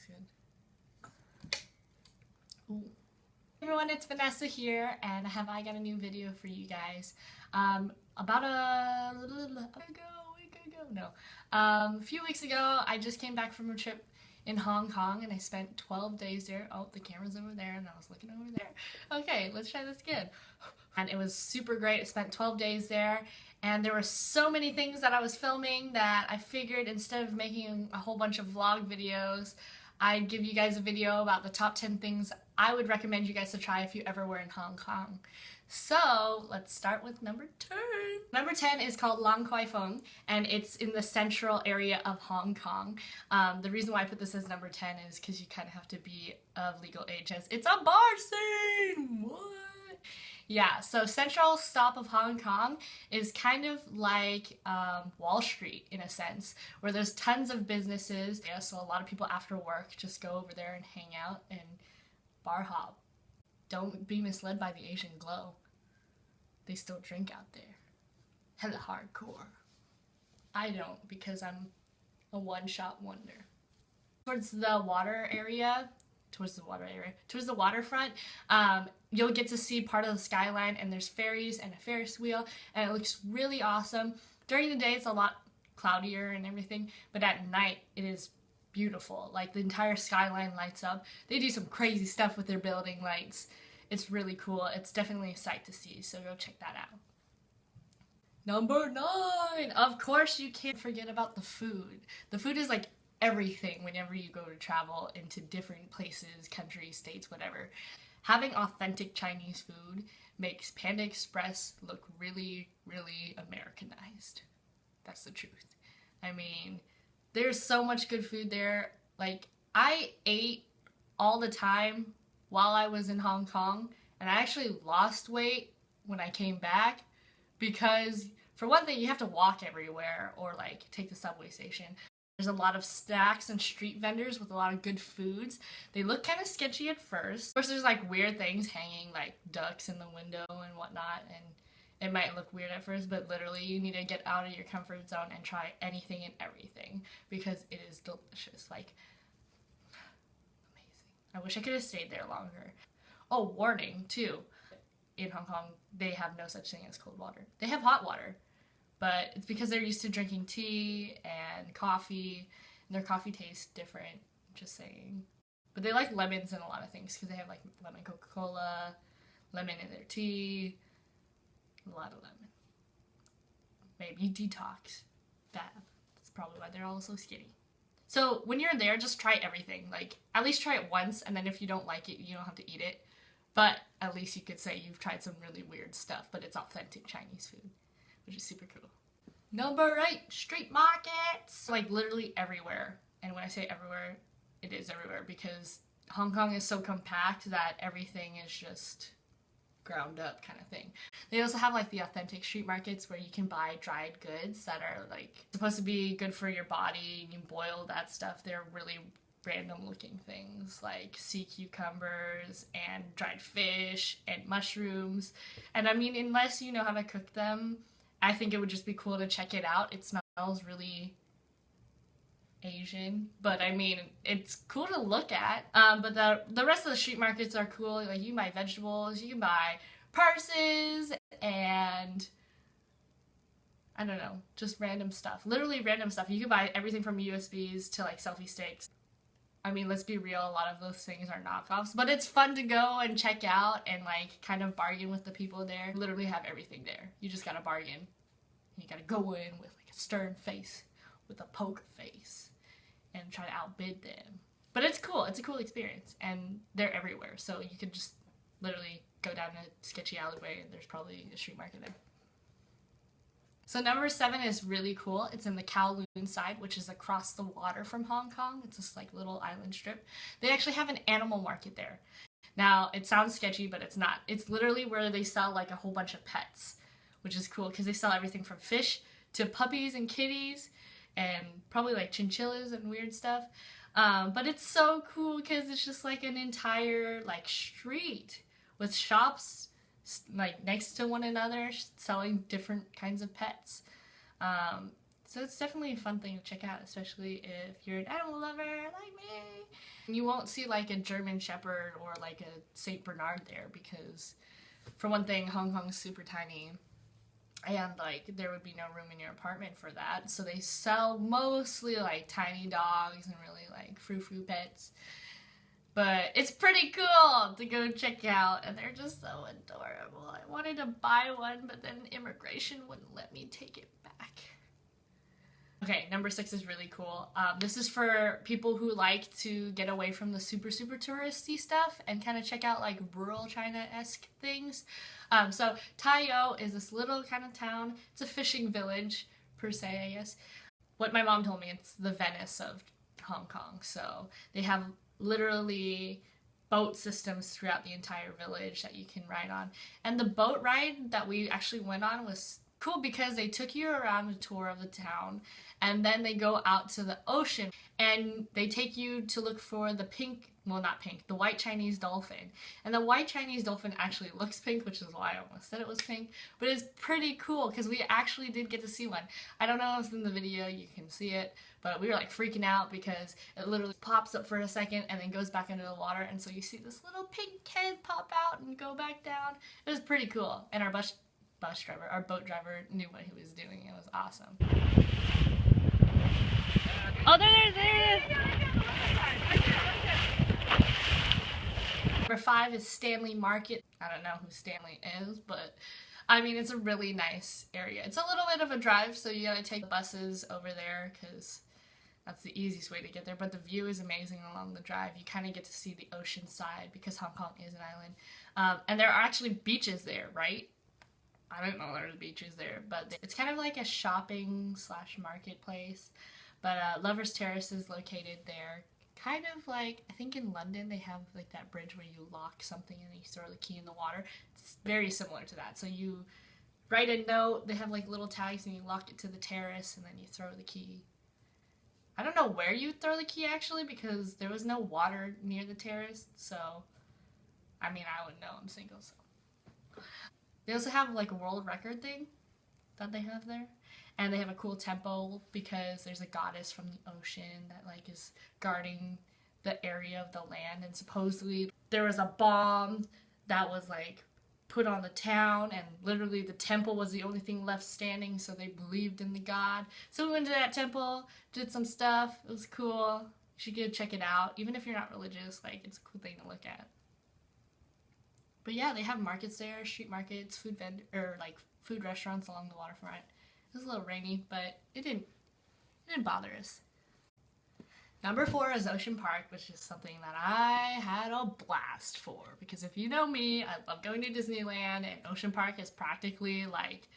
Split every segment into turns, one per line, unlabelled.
looks good. Ooh. Hey everyone, it's Vanessa here, and I got a new video for you guys. About a few weeks ago, I just came back from a trip in Hong Kong, and I spent 12 days there. Oh, the camera's over there, and I was looking over there. Okay, let's try this again. And it was super great. I spent 12 days there, and there were so many things that I was filming that I figured instead of making a whole bunch of vlog videos, I'd give you guys a video about the top 10 things I would recommend you guys to try if you ever were in Hong Kong. So let's start with number 10. Number 10 is called Lang Kwai Fong, and it's in the central area of Hong Kong. The reason why I put this as number 10 is because you kind of have to be of legal age, as it's a bar scene! What? Yeah, so central stop of Hong Kong is kind of like Wall Street in a sense, where there's tons of businesses. Yeah, so a lot of people after work just go over there and hang out and bar hop. Don't be misled by the Asian glow. They still drink out there. Hella hardcore. I don't, because I'm a one-shot wonder. Towards the waterfront, you'll get to see part of the skyline, and there's ferries and a Ferris wheel, and it looks really awesome. During the day it's a lot cloudier and everything, but at night it is beautiful. Like, the entire skyline lights up. They do some crazy stuff with their building lights. It's really cool. It's definitely a sight to see, so go check that out. Number 9! Of course you can't forget about the food. The food is like everything whenever you go to travel into different places, countries, states, whatever. Having authentic Chinese food makes Panda Express look really, really Americanized. That's the truth. I mean, there's so much good food there. Like, I ate all the time while I was in Hong Kong, and I actually lost weight when I came back because, for one thing, you have to walk everywhere or like take the subway station. There's a lot of snacks and street vendors with a lot of good foods. They look kind of sketchy at first. Of course, there's like weird things hanging, like ducks in the window and whatnot, and it might look weird at first, but literally you need to get out of your comfort zone and try anything and everything because it is delicious. Like, amazing. I wish I could have stayed there longer. Oh, warning too. In Hong Kong, they have no such thing as cold water. They have hot water, but it's because they're used to drinking tea and coffee, and their coffee tastes different, just saying. But they like lemons in a lot of things because they have like lemon Coca-Cola, lemon in their tea, a lot of lemon. Maybe detox. Bad. That's probably why they're all so skinny. So when you're there, just try everything. Like, at least try it once, and then if you don't like it, you don't have to eat it. But at least you could say you've tried some really weird stuff, but it's authentic Chinese food, which is super cool. Number 8, street markets. Like, literally everywhere. And when I say everywhere, it is everywhere, because Hong Kong is so compact that everything is just ground up kind of thing. They also have like the authentic street markets where you can buy dried goods that are like supposed to be good for your body. You can boil that stuff. They're really random looking things like sea cucumbers and dried fish and mushrooms. And I mean, unless you know how to cook them, I think it would just be cool to check it out. It smells really Asian, but I mean, it's cool to look at. But the rest of the street markets are cool. Like, you can buy vegetables, you can buy purses, and I don't know, just random stuff. Literally random stuff. You can buy everything from USBs to like selfie sticks. I mean, let's be real, a lot of those things are knockoffs, but it's fun to go and check out and like kind of bargain with the people there. You literally have everything there. You just gotta bargain. You gotta go in with like a stern face, with a poker face, and try to outbid them. But it's cool. It's a cool experience, and they're everywhere. So you could just literally go down a sketchy alleyway and there's probably a street market there. So number 7 is really cool. It's in the Kowloon side, which is across the water from Hong Kong. It's this like little island strip. They actually have an animal market there. Now, it sounds sketchy, but it's not. It's literally where they sell like a whole bunch of pets, which is cool because they sell everything from fish to puppies and kitties and probably like chinchillas and weird stuff. But it's so cool because it's just like an entire like street with shops like next to one another selling different kinds of pets. So it's definitely a fun thing to check out, especially if you're an animal lover like me. You won't see like a German Shepherd or like a Saint Bernard there because, for one thing, Hong Kong's super tiny and like there would be no room in your apartment for that. So they sell mostly like tiny dogs and really like frou-frou pets. But it's pretty cool to go check out, and they're just so adorable. I wanted to buy one, but then immigration wouldn't let me take it back. Okay, number 6 is really cool. This is for people who like to get away from the super touristy stuff and kind of check out like rural China-esque things. So Taiyou is this little kind of town. It's a fishing village, per se, I guess. What my mom told me, it's the Venice of Hong Kong. So they have literally boat systems throughout the entire village that you can ride on. And the boat ride that we actually went on was cool because they took you around a tour of the town, and then they go out to the ocean and they take you to look for the pink, well not pink, the white Chinese dolphin. And the white Chinese dolphin actually looks pink, which is why I almost said it was pink, but it's pretty cool because we actually did get to see one. I don't know if in the video you can see it, but we were like freaking out because it literally pops up for a second and then goes back into the water, and so you see this little pink head pop out and go back down. It was pretty cool, and our boat driver knew what he was doing. It was awesome. Oh, there it is! Number 5 is Stanley Market. I don't know who Stanley is, but I mean, it's a really nice area. It's a little bit of a drive, so you gotta take buses over there because that's the easiest way to get there, but the view is amazing along the drive. You kind of get to see the ocean side because Hong Kong is an island. And there are actually beaches there, right? I didn't know there were beaches there, but it's kind of like a shopping / marketplace. But Lover's Terrace is located there. Kind of like, I think in London they have like that bridge where you lock something and you throw the key in the water. It's very similar to that. So you write a note, they have like little tags, and you lock it to the terrace and then you throw the key. I don't know where you throw the key actually because there was no water near the terrace. So, I mean, I wouldn't know, I'm single, so. They also have like a world record thing that they have there. And they have a cool temple because there's a goddess from the ocean that like is guarding the area of the land. And supposedly there was a bomb that was like put on the town, and literally the temple was the only thing left standing, so they believed in the god. So we went to that temple, did some stuff. It was cool. You should go check it out. Even if you're not religious, like it's a cool thing to look at. But yeah, they have markets there, street markets, food restaurants along the waterfront. It was a little rainy, but it didn't bother us. Number 4 is Ocean Park, which is something that I had a blast for. Because if you know me, I love going to Disneyland, and Ocean Park is practically like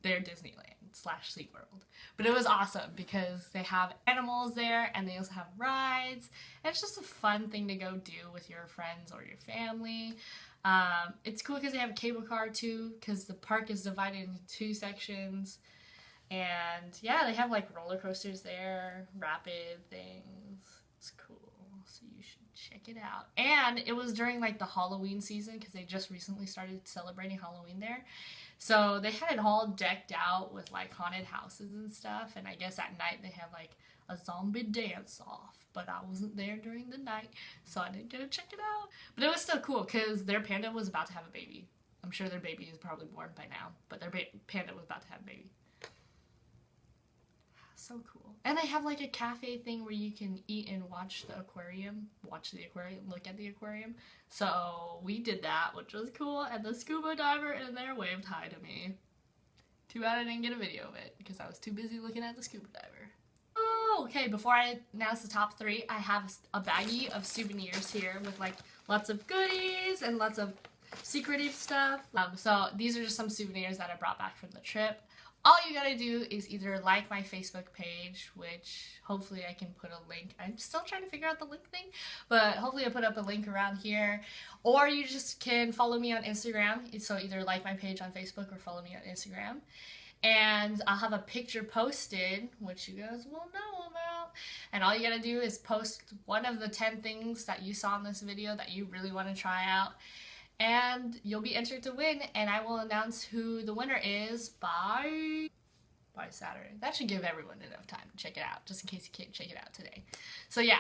their Disneyland / SeaWorld. But it was awesome because they have animals there, and they also have rides. And it's just a fun thing to go do with your friends or your family. It's cool because they have a cable car too, because the park is divided into 2 sections. And yeah, they have like roller coasters there, rapid things. It's cool, so you should check it out. And it was during like the Halloween season because they just recently started celebrating Halloween there. So they had it all decked out with like haunted houses and stuff. And I guess at night they have like a zombie dance off. But I wasn't there during the night, so I didn't get to check it out. But it was still cool because their panda was about to have a baby. I'm sure their baby is probably born by now, but their panda was about to have a baby. So cool. And they have like a cafe thing where you can eat and watch the aquarium. Look at the aquarium. So we did that, which was cool. And the scuba diver in there waved hi to me. Too bad I didn't get a video of it because I was too busy looking at the scuba diver. Oh, okay, before I announce the top 3, I have a baggie of souvenirs here with like lots of goodies and lots of secretive stuff. So these are just some souvenirs that I brought back from the trip. All you gotta do is either like my Facebook page, which hopefully I can put a link. I'm still trying to figure out the link thing, but hopefully I'll put up a link around here. Or you just can follow me on Instagram. So either like my page on Facebook or follow me on Instagram. And I'll have a picture posted, which you guys will know about. And all you gotta do is post one of the 10 things that you saw in this video that you really want to try out. And you'll be entered to win, and I will announce who the winner is by by Saturday. That should give everyone enough time to check it out, just in case you can't check it out today. So yeah,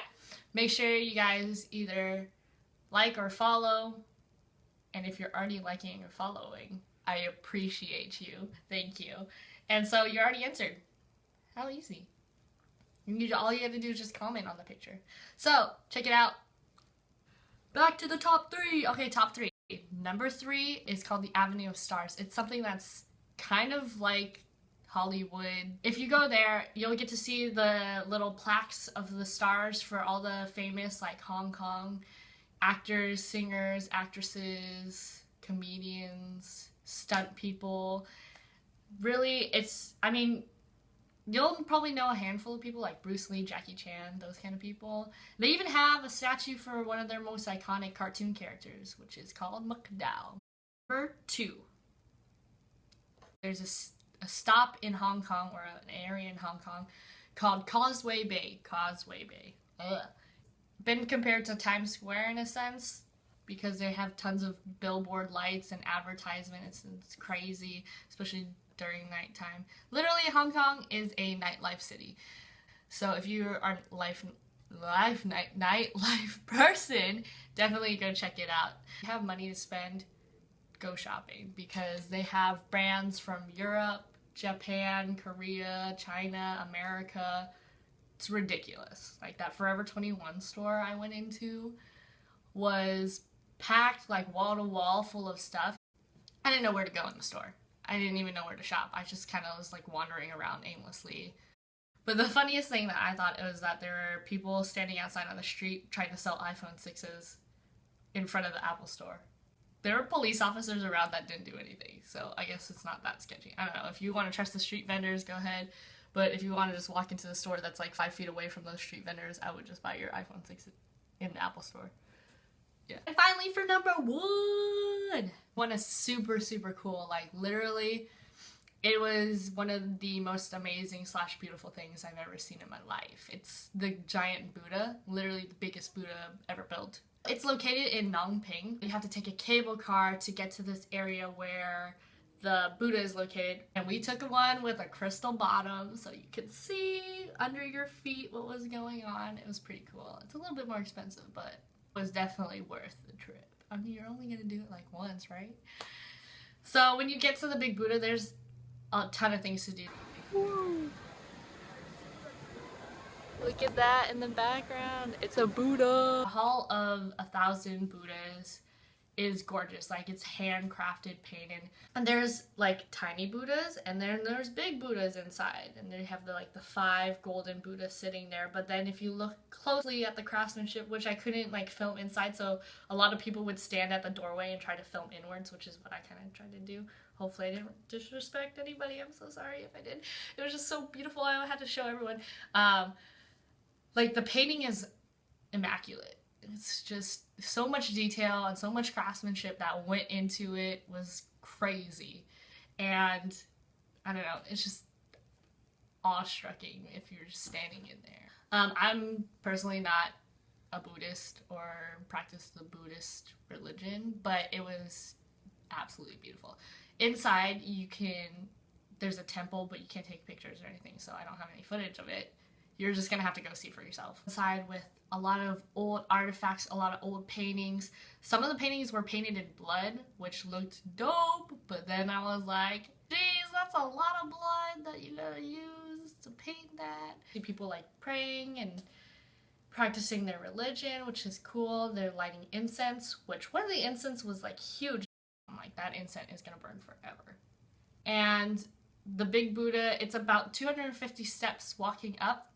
make sure you guys either like or follow, and if you're already liking or following, I appreciate you. Thank you. And so you're already answered. How easy. All you have to do is just comment on the picture. So, check it out. Back to the top 3. Okay, top 3. Number 3 is called the Avenue of Stars. It's something that's kind of like Hollywood. If you go there, you'll get to see the little plaques of the stars for all the famous, like, Hong Kong actors, singers, actresses, comedians, stunt people. Really, you'll probably know a handful of people like Bruce Lee, Jackie Chan, those kind of people. They even have a statue for one of their most iconic cartoon characters, which is called McDowell. Number 2. There's a stop in Hong Kong, or an area in Hong Kong, called Causeway Bay. Causeway Bay. Ugh. Been compared to Times Square in a sense, because they have tons of billboard lights and advertisements. It's crazy, especially during nighttime. Literally, Hong Kong is a nightlife city. So if you are nightlife person, definitely go check it out. If you have money to spend, go shopping, because they have brands from Europe, Japan, Korea, China, America. It's ridiculous. Like that Forever 21 store I went into was packed like wall to wall full of stuff. I didn't know where to go in the store. I didn't even know where to shop. I just kind of was like wandering around aimlessly. But the funniest thing that I thought was that there were people standing outside on the street trying to sell iPhone 6s in front of the Apple store. There were police officers around that didn't do anything, so I guess it's not that sketchy. I don't know. If you want to trust the street vendors, go ahead. But if you want to just walk into the store that's like 5 feet away from those street vendors, I would just buy your iPhone 6 in the Apple store. Yeah. And finally, for number 1, one is super, super cool. Like, literally, it was one of the most amazing / beautiful things I've ever seen in my life. It's the giant Buddha, literally the biggest Buddha ever built. It's located in Nong Ping. You have to take a cable car to get to this area where the Buddha is located. And we took one with a crystal bottom so you could see under your feet what was going on. It was pretty cool. It's a little bit more expensive, but it was definitely worth the trip. I mean, you're only gonna do it like once, right? So when you get to the big Buddha, there's a ton of things to do. Woo. Look at that in the background. It's a Buddha. The Hall of 1,000 Buddhas is gorgeous. Like, it's handcrafted, painted. And there's like tiny Buddhas, and then there's big Buddhas inside. And they have the 5 golden Buddhas sitting there. But then if you look closely at the craftsmanship, which I couldn't like film inside, so a lot of people would stand at the doorway and try to film inwards, which is what I kind of tried to do. Hopefully I didn't disrespect anybody. I'm so sorry if I did. It was just so beautiful. I had to show everyone. Like, the painting is immaculate. It's just so much detail and so much craftsmanship that went into it. Was crazy. And I don't know, it's just awe-striking if you're just standing in there. I'm personally not a Buddhist or practice the Buddhist religion, but it was absolutely beautiful. Inside, there's a temple, but you can't take pictures or anything, so I don't have any footage of it. You're just gonna have to go see for yourself. Inside with a lot of old artifacts, a lot of old paintings. Some of the paintings were painted in blood, which looked dope, but then I was like, geez, that's a lot of blood that you gotta use to paint that. People like praying and practicing their religion, which is cool. They're lighting incense, which one of the incense was like huge. I'm like, that incense is gonna burn forever. And the big Buddha, it's about 250 steps walking up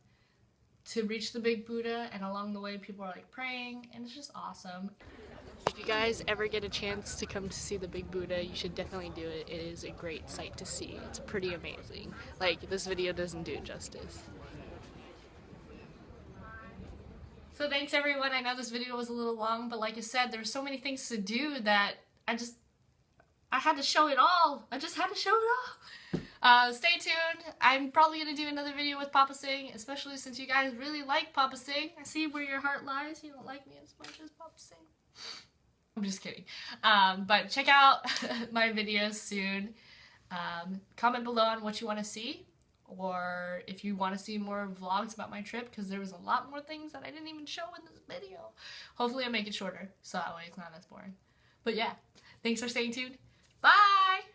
to reach the big Buddha, and along the way people are like praying, and it's just awesome. If you guys ever get a chance to come to see the big Buddha, you should definitely do it. It is a great sight to see. It's pretty amazing. Like, this video doesn't do it justice. So thanks everyone. I know this video was a little long, but like I said, there were so many things to do that I had to show it all. I just had to show it all. Stay tuned. I'm probably going to do another video with Papa Sing, especially since you guys really like Papa Sing. I see where your heart lies. You don't like me as much as Papa Sing. I'm just kidding. But check out my videos soon. Comment below on what you want to see. or if you want to see more vlogs about my trip, because there was a lot more things that I didn't even show in this video. Hopefully I'll make it shorter, so that way it's not as boring. But yeah, thanks for staying tuned.